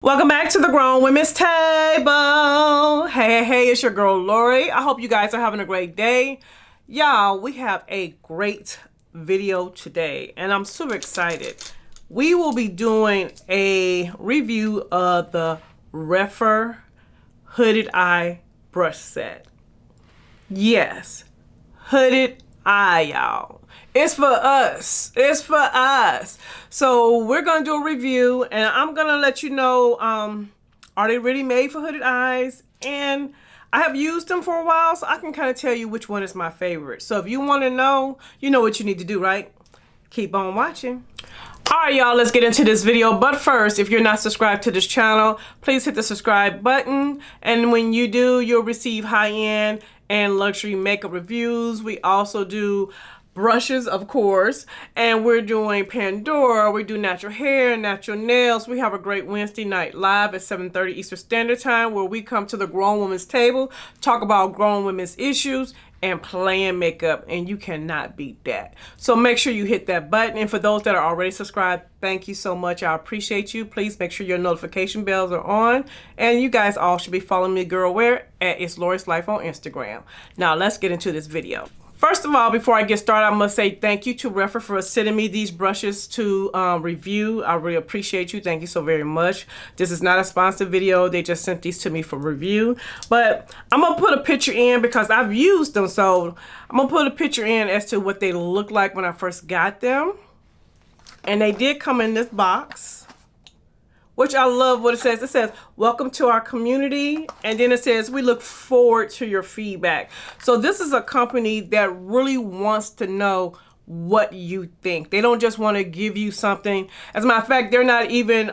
Welcome back to the Grown Women's Table. Hey, it's your girl Lori. I hope you guys are having a great day. Y'all, we have a great video today and I'm super excited. We will be doing a review of the Rephr Hooded Eye Brush Set. Yes, hooded eye, y'all. It's for us. It's for us. So we're going to do a review and I'm going to let you know, are they really made for hooded eyes? And I have used them for a while, so I can kind of tell you which one is my favorite. So if you want to know, you know what you need to do, right? Keep on watching. All right, y'all, let's get into this video. But first, if you're not subscribed to this channel, please hit the subscribe button. And when you do, you'll receive high-end and luxury makeup reviews. We also do brushes, of course, and we're doing Pandora. We do natural hair, natural nails. We have a great Wednesday night live at 7:30 Eastern Standard Time where we come to the grown women's table, talk about grown women's issues, and playing makeup, and you cannot beat that. So make sure you hit that button. And for those that are already subscribed, thank you so much. I appreciate you. Please make sure your notification bells are on. And you guys all should be following me, girl, where at It's Lori's Life on Instagram. Now let's get into this video. First of all, before I get started, I must say thank you to Rephr for sending me these brushes to review. I really appreciate you. Thank you so very much. This is not a sponsored video. They just sent these to me for review. But I'm going to put a picture in because I've used them. So I'm going to put a picture in as to what they look like when I first got them. And they did come in this box, which I love what it says. It says, welcome to our community. And then it says, we look forward to your feedback. So this is a company that really wants to know what you think. They don't just want to give you something. As a matter of fact, they're not even,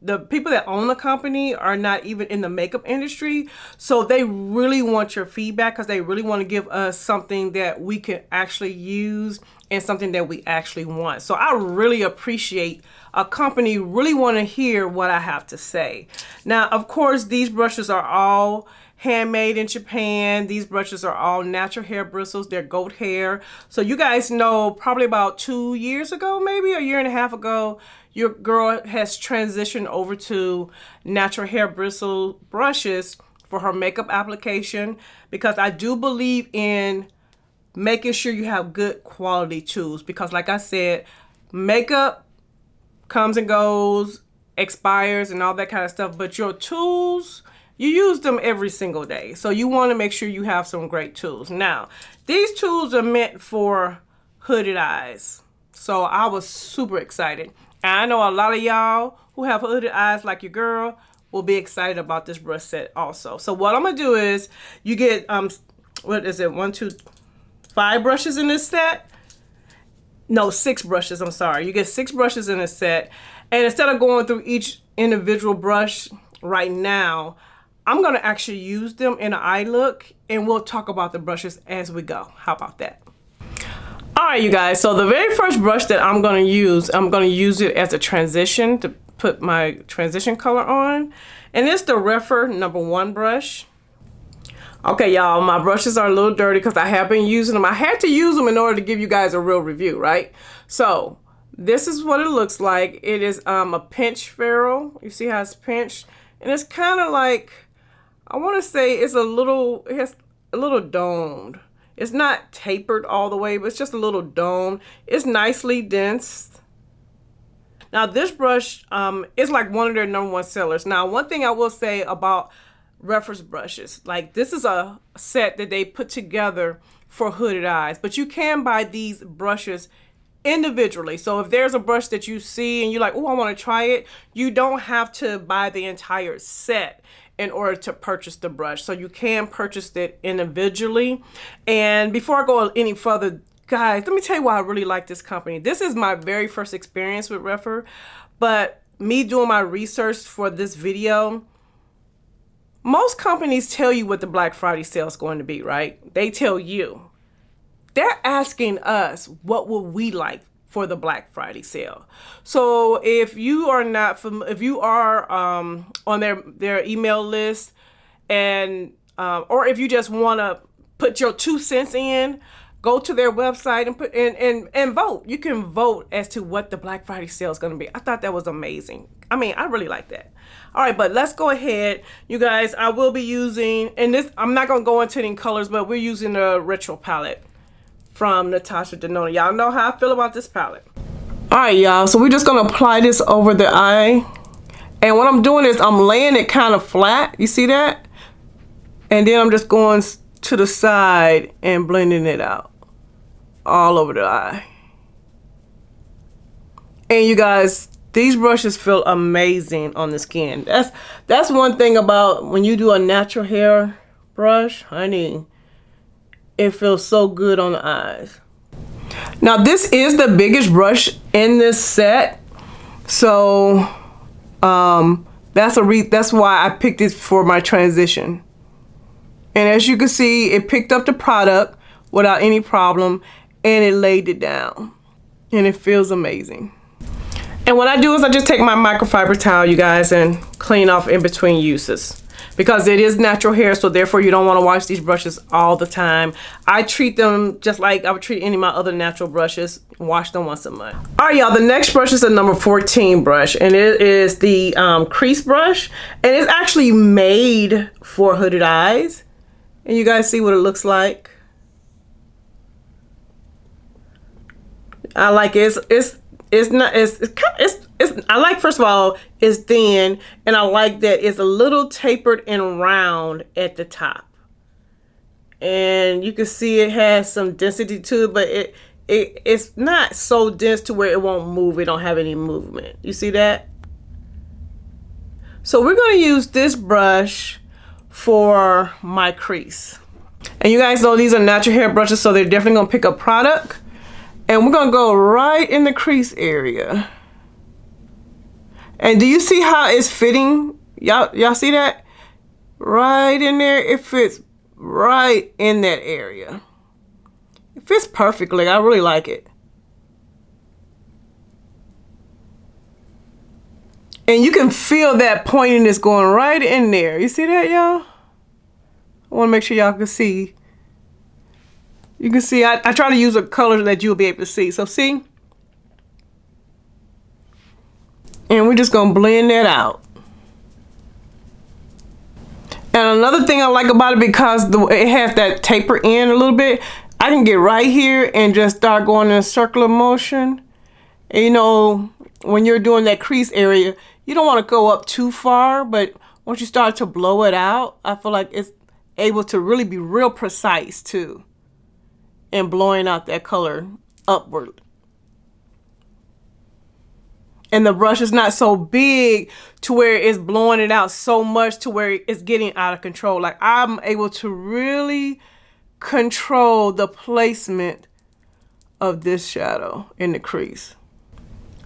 the people that own the company are not even in the makeup industry. So they really want your feedback because they really want to give us something that we can actually use and something that we actually want. So I really appreciate a company really want to hear what I have to say. Now, of course, these brushes are all handmade in Japan. These brushes are all natural hair bristles. They're goat hair. So you guys know probably about 2 years ago, maybe a year and a half ago, your girl has transitioned over to natural hair bristle brushes for her makeup application because I do believe in making sure you have good quality tools because like I said, makeup comes and goes, expires and all that kind of stuff, but your tools, you use them every single day. So you want to make sure you have some great tools. Now, these tools are meant for hooded eyes. So I was super excited. And I know a lot of y'all who have hooded eyes like your girl will be excited about this brush set also. So what I'm going to do is you get, what is it? 5 brushes in this set. No, 6 brushes, I'm sorry. You get 6 brushes in a set. And instead of going through each individual brush right now, I'm gonna actually use them in an eye look and we'll talk about the brushes as we go. How about that? All right, you guys, so the very first brush that I'm gonna use it as a transition to put my transition color on. And it's the Rephr #1 brush. Okay, y'all, my brushes are a little dirty because I have been using them. I had to use them in order to give you guys a real review, right? So this is what it looks like. It is a pinch ferrule. You see how it's pinched? And it's kind of like, I want to say it has a little domed. It's not tapered all the way, but it's just a little domed. It's nicely dense. Now this brush is like one of their #1 sellers. Now one thing I will say about Rephr's brushes, like this is a set that they put together for hooded eyes, but you can buy these brushes individually. So if there's a brush that you see and you're like, oh, I want to try it, you don't have to buy the entire set in order to purchase the brush. So you can purchase it individually. And before I go any further, guys, let me tell you why I really like this company. This is my very first experience with Rephr, but me doing my research for this video, most companies tell you what the Black Friday sale is going to be, right? They tell you. They're asking us what will we like for the Black Friday sale. So if you are not if you are on their email list and or if you just want to put your 2 cents in, go to their website and put and vote. You can vote as to what the Black Friday sale is going to be. I thought that was amazing. I mean, I really like that. All right, but let's go ahead. You guys, I will be using, and this, I'm not going to go into any colors, but we're using the Retro palette from Natasha Denona. Y'all know how I feel about this palette. All right, y'all, so we're just going to apply this over the eye. And what I'm doing is I'm laying it kind of flat. You see that? And then I'm just going to the side and blending it out all over the eye. And you guys, these brushes feel amazing on the skin. That's one thing about when you do a natural hair brush, honey, it feels so good on the eyes. Now this is the biggest brush in this set, so that's why I picked it for my transition. And as you can see, it picked up the product without any problem, and it laid it down, and it feels amazing. And what I do is I just take my microfiber towel, you guys, and clean off in between uses. Because it is natural hair, so therefore you don't want to wash these brushes all the time. I treat them just like I would treat any of my other natural brushes. Wash them once a month. All right, y'all, the next brush is a number 14 brush, and it is the crease brush. And it's actually made for hooded eyes. And you guys see what it looks like. I like it. I like, first of all, it's thin, and I like that it's a little tapered and round at the top. And you can see it has some density to it, but it's not so dense to where it won't move. It don't have any movement. You see that? So we're going to use this brush for my crease. And you guys know these are natural hair brushes, so they're definitely going to pick up product. And we're going to go right in the crease area. And do you see how it's fitting? Y'all see that? Right in there. It fits right in that area. It fits perfectly. I really like it. And you can feel that pointiness going right in there. You see that, y'all? I want to make sure y'all can see. You can see, I try to use a color that you'll be able to see. So see? And we're just going to blend that out. And another thing I like about it, because it has that taper in a little bit, I can get right here and just start going in a circular motion. And you know, when you're doing that crease area, you don't want to go up too far, but once you start to blow it out, I feel like it's able to really be real precise too. And blowing out that color upward. And the brush is not so big to where it's blowing it out so much to where it's getting out of control. Like, I'm able to really control the placement of this shadow in the crease.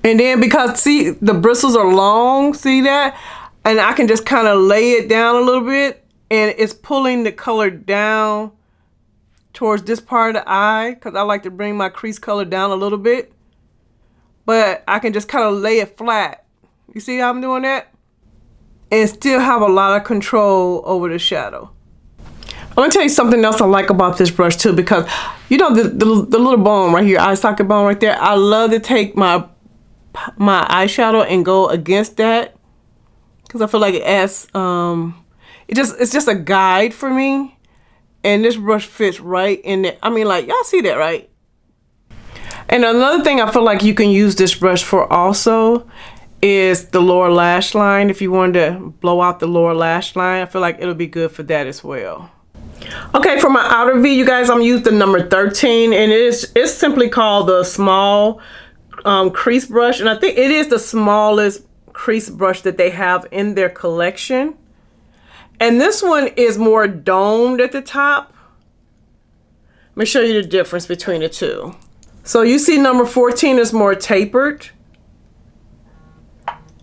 And then because, see, the bristles are long, see that? And I can just kind of lay it down a little bit, and it's pulling the color down towards this part of the eye, because I like to bring my crease color down a little bit. But I can just kind of lay it flat. You see how I'm doing that? And still have a lot of control over the shadow. I'm going to tell you something else I like about this brush too, because you know the little bone right here, eye socket bone right there, I love to take my eyeshadow and go against that, because I feel like it adds, it's just a guide for me. And this brush fits right in there. I mean, like, y'all see that, right? And another thing I feel like you can use this brush for also is the lower lash line. If you wanted to blow out the lower lash line, I feel like it'll be good for that as well. Okay, for my outer V, you guys, I'm using the number 13, and it's simply called the small crease brush. And I think it is the smallest crease brush that they have in their collection. And this one is more domed at the top. Let me show you the difference between the two. So you see number 14 is more tapered.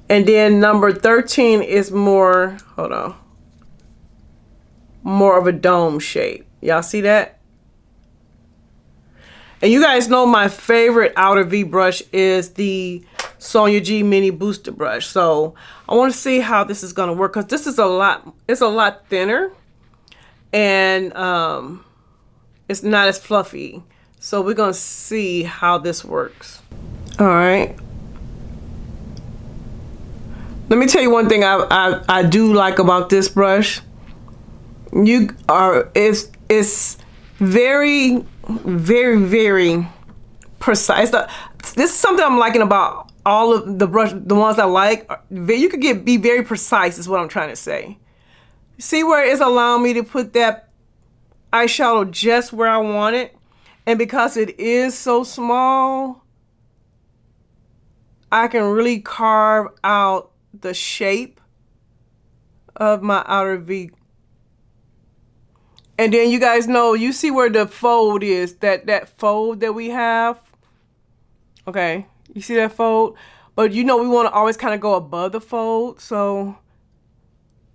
And then number 13 is more, hold on, more of a dome shape. Y'all see that? And you guys know my favorite outer V brush is the Sonia G Mini Booster Brush. So I want to see how this is going to work, because this is it's a lot thinner, and it's not as fluffy. So we're going to see how this works. All right. Let me tell you one thing I do like about this brush. It's very, very, very precise. This is something I'm liking about all of the ones I like. You could be very precise is what I'm trying to say. See where it's allowing me to put that eyeshadow just where I want it. And because it is so small, I can really carve out the shape of my outer V. And then you guys know, you see where the fold is, that fold that we have. Okay, you see that fold? But you know we want to always kind of go above the fold. So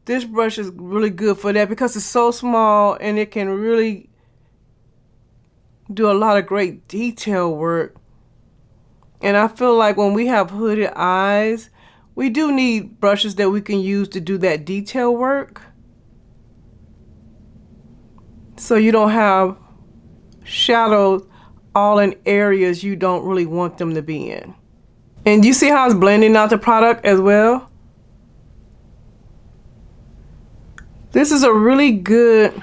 this brush is really good for that because it's so small and it can really do a lot of great detail work. And I feel like when we have hooded eyes, we do need brushes that we can use to do that detail work. So you don't have shadows all in areas you don't really want them to be in. And you see how it's blending out the product as well? This is a really good...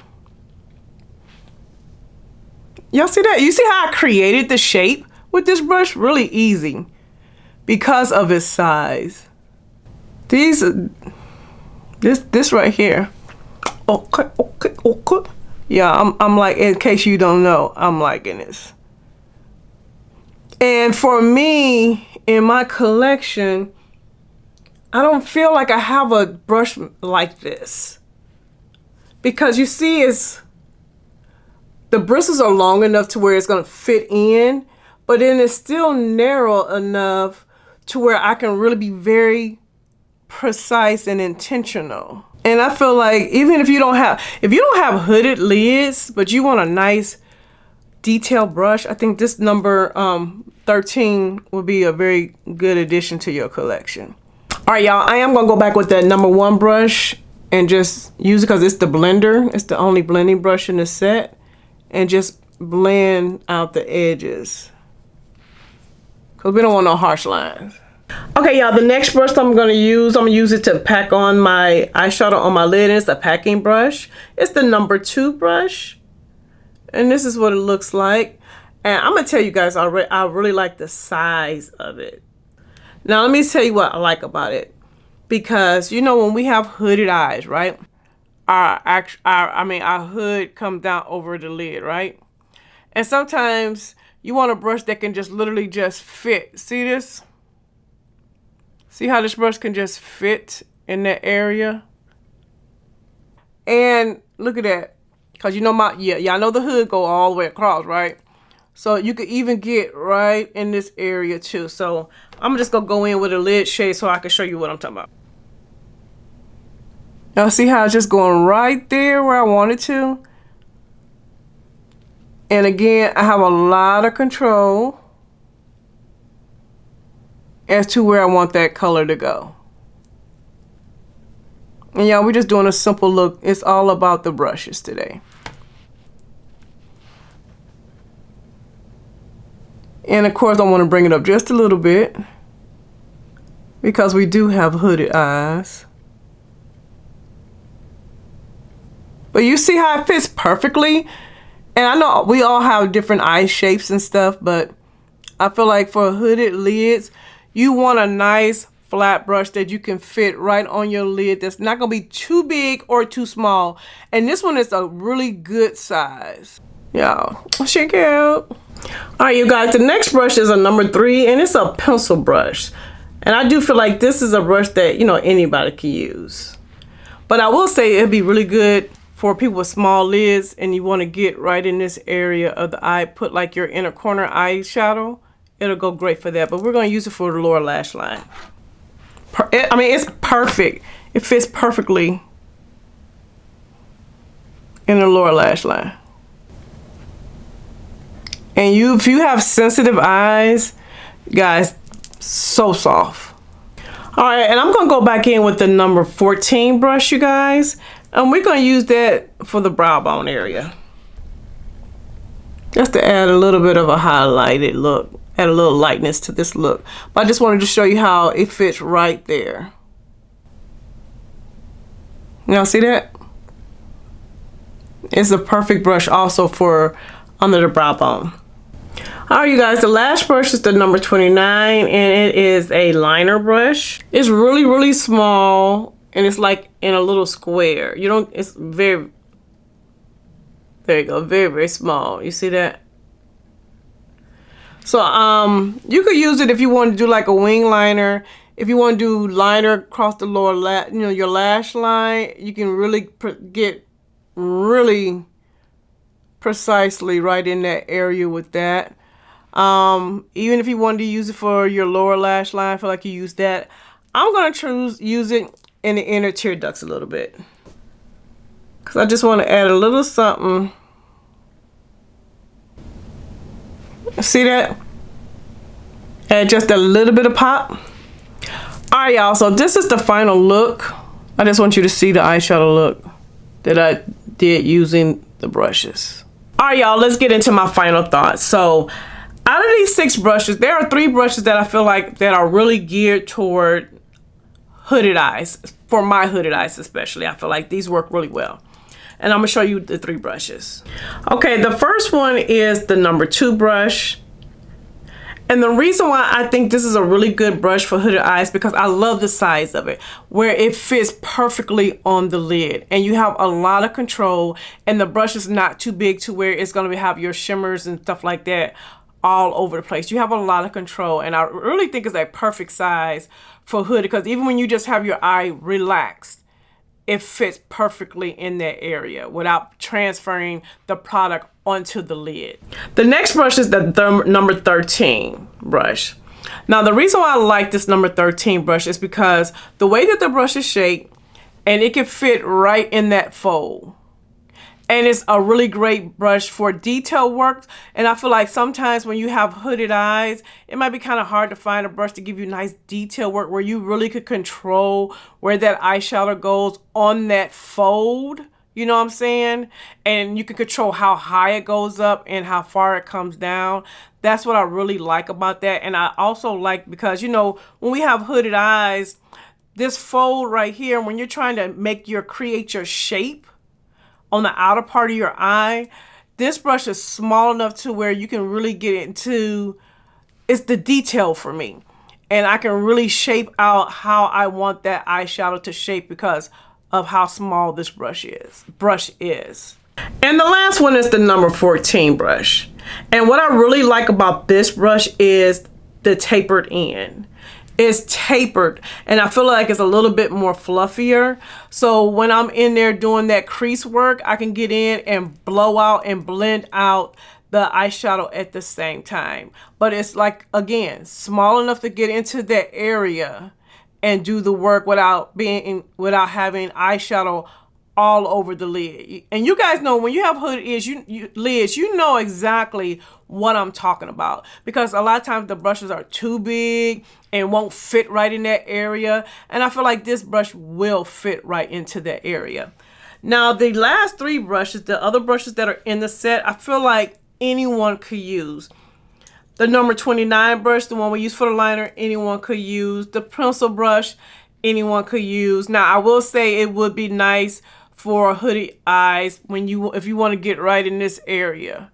Y'all see that? You see how I created the shape with this brush? Really easy because of its size. This right here. Okay. Yeah, I'm like, in case you don't know, I'm liking this. And for me, in my collection, I don't feel like I have a brush like this. Because you see, the bristles are long enough to where it's going to fit in, but then it's still narrow enough to where I can really be very precise and intentional. And I feel like even if you don't have hooded lids, but you want a nice detail brush, I think this number 13 will be a very good addition to your collection. All right, y'all, I am gonna go back with that number 1 brush and just use it because it's the blender. It's the only blending brush in the set, and just blend out the edges because we don't want no harsh lines. Okay, y'all, the next brush I'm gonna use it to pack on my eyeshadow on my lid, and it's a packing brush. It's the number 2 brush, and this is what it looks like. And I'm gonna tell you guys, I really like the size of it. Now let me tell you what I like about it, because you know when we have hooded eyes, right? Our hood comes down over the lid, right? And sometimes you want a brush that can just literally just fit. See this? See how this brush can just fit in that area? And look at that. Because you know y'all know the hood go all the way across, right? So you could even get right in this area too. So I'm just gonna go in with a lid shade so I can show you what I'm talking about. Y'all see how it's just going right there where I want it to? And again, I have a lot of control as to where I want that color to go. And y'all, we're just doing a simple look. It's all about the brushes today. And of course, I want to bring it up just a little bit because we do have hooded eyes. But you see how it fits perfectly? And I know we all have different eye shapes and stuff, but I feel like for hooded lids, you want a nice flat brush that you can fit right on your lid that's not going to be too big or too small. And this one is a really good size. Y'all, check it out. All right, you guys, the next brush is a number 3, and it's a pencil brush. And I do feel like this is a brush that, you know, anybody can use. But I will say it'd be really good for people with small lids and you want to get right in this area of the eye, put like your inner corner eyeshadow. It'll go great for that. But we're going to use it for the lower lash line. I mean, it's perfect. It fits perfectly in the lower lash line. And if you have sensitive eyes, guys, so soft. All right, and I'm gonna go back in with the number 14 brush, you guys. And we're gonna use that for the brow bone area. Just to add a little bit of a highlighted look, add a little lightness to this look. But I just wanted to show you how it fits right there. Y'all see that? It's a perfect brush also for under the brow bone. All right, you guys, the Lash Brush is the number 29, and it is a liner brush. It's really, really small, and it's like in a little square. You don't, it's very, there you go, very, very small. You see that? So, you could use it if you want to do like a wing liner. If you want to do liner across the lower, your lash line, you can really get really precisely right in that area with that. Even if you wanted to use it for your lower lash line, I feel like you use that. I'm going to use it in the inner tear ducts a little bit, because I just want to add a little something. See that? Add just a little bit of pop. All right, y'all, so this is the final look. I just want you to see the eyeshadow look that I did using the brushes. All right, y'all, let's get into my final thoughts. So out of these 6 brushes, there are 3 brushes that I feel like that are really geared toward hooded eyes. For my hooded eyes especially, I feel like these work really well. And I'm gonna show you the 3 brushes. Okay, the first one is the number 2 brush. And the reason why I think this is a really good brush for hooded eyes, because I love the size of it, where it fits perfectly on the lid and you have a lot of control, and the brush is not too big to where it's gonna have your shimmers and stuff like that all over the place. You have a lot of control, and I really think it's a perfect size for hooded, because even when you just have your eye relaxed, it fits perfectly in that area without transferring the product onto the lid. The next brush is the number 13 brush. Now, the reason why I like this number 13 brush is because the way that the brush is shaped, and it can fit right in that fold. And it's a really great brush for detail work. And I feel like sometimes when you have hooded eyes, it might be kind of hard to find a brush to give you nice detail work where you really could control where that eyeshadow goes on that fold. You know what I'm saying? And you can control how high it goes up and how far it comes down. That's what I really like about that. And I also like, because, you know, when we have hooded eyes, this fold right here, when you're trying to create your shape on the outer part of your eye, this brush is small enough to where you can really get into, it's the detail for me. And I can really shape out how I want that eyeshadow to shape because of how small this brush is. And the last one is the number 14 brush. And what I really like about this brush is the tapered end. It's tapered, and I feel like it's a little bit more fluffier. So when I'm in there doing that crease work, I can get in and blow out and blend out the eyeshadow at the same time. But it's like, again, small enough to get into that area and do the work without having eyeshadow all over the lid. And you guys know when you have hooded lids, you know exactly what I'm talking about, because a lot of times the brushes are too big and won't fit right in that area. And I feel like this brush will fit right into that area. Now, the last 3 brushes, the other brushes that are in the set, I feel like anyone could use. The number 29 brush, the one we use for the liner, anyone could use. The pencil brush, anyone could use. Now, I will say it would be nice for hooded eyes if you want to get right in this area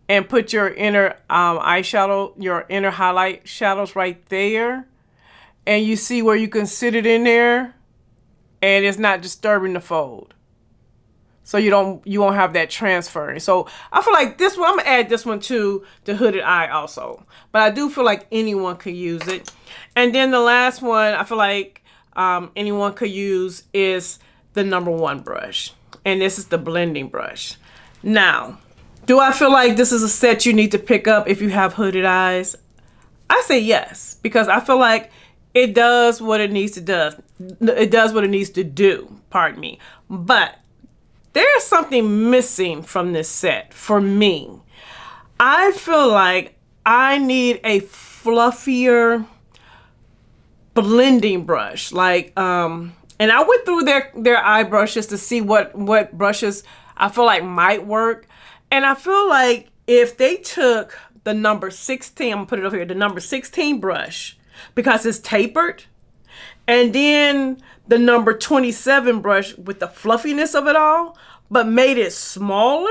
and put your inner eyeshadow, your inner highlight shadows right there, and you see where you can sit it in there and it's not disturbing the fold, so you won't have that transferring. So I feel like this one, I'm gonna add this one to the hooded eye also, but I do feel like anyone could use it. And then the last one I feel like anyone could use is the number 1 brush, and this is the blending brush. Now, do I feel like this is a set you need to pick up if you have hooded eyes? I say yes, because I feel like it does what it needs to do. It does what it needs to do, pardon me. But there's something missing from this set for me. I feel like I need a fluffier blending brush, like and I went through their eye brushes to see what brushes I feel like might work. And I feel like if they took the number 16, I'm gonna put it over here, the number 16 brush, because it's tapered, And then the number 27 brush with the fluffiness of it all, but made it smaller.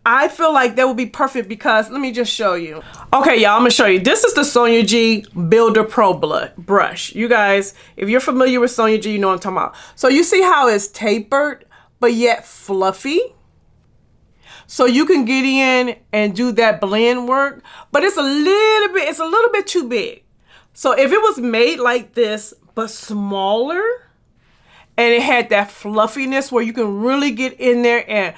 I feel like that would be perfect because, let me just show you. Okay, y'all, I'm gonna show you. This is the Sonia G Builder Pro brush. You guys, if you're familiar with Sonia G, you know what I'm talking about. So you see how it's tapered, but yet fluffy? So you can get in and do that blend work, but it's a little bit too big. So if it was made like this, but smaller, and it had that fluffiness where you can really get in there and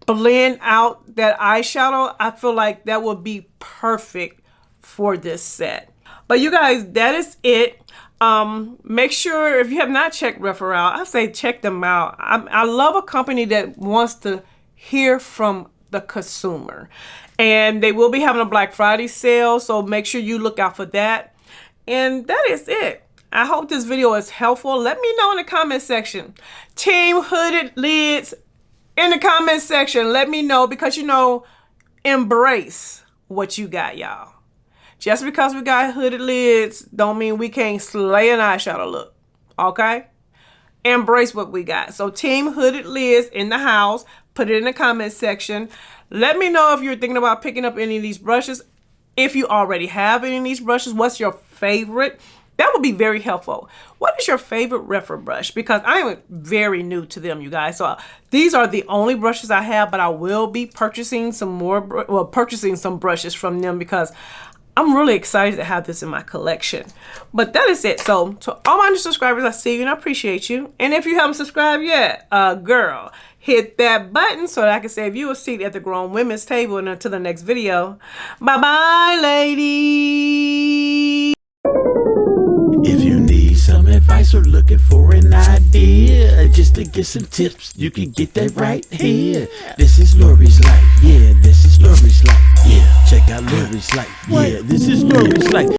blend out that eyeshadow, I feel like that would be perfect for this set. But you guys, that is it. Make sure, if you have not checked Rephr out, I say check them out. I love a company that wants to hear from the consumer. And they will be having a Black Friday sale, so make sure you look out for that. And that is it. I hope this video is helpful. Let me know in the comment section. Team Hooded Lids, in the comment section, let me know, because you know, embrace what you got, y'all. Just because we got hooded lids don't mean we can't slay an eyeshadow look, okay? Embrace what we got. So Team Hooded Lids in the house, put it in the comment section. Let me know if you're thinking about picking up any of these brushes. If you already have any of these brushes, what's your favorite? That would be very helpful. What is your favorite Rephr brush? Because I am very new to them, you guys. So these are the only brushes I have, but I will be purchasing some more, purchasing some brushes from them because I'm really excited to have this in my collection. But that is it. So to all my new subscribers, I see you and I appreciate you. And if you haven't subscribed yet, girl, hit that button so that I can save you a seat at the grown women's table. And until the next video, bye-bye, ladies. If you need some advice or looking for an idea, just to get some tips, you can get that right here. This is Lori's life, yeah, this is Lori's life, yeah. Check out Lori's life, yeah, this is Lori's life.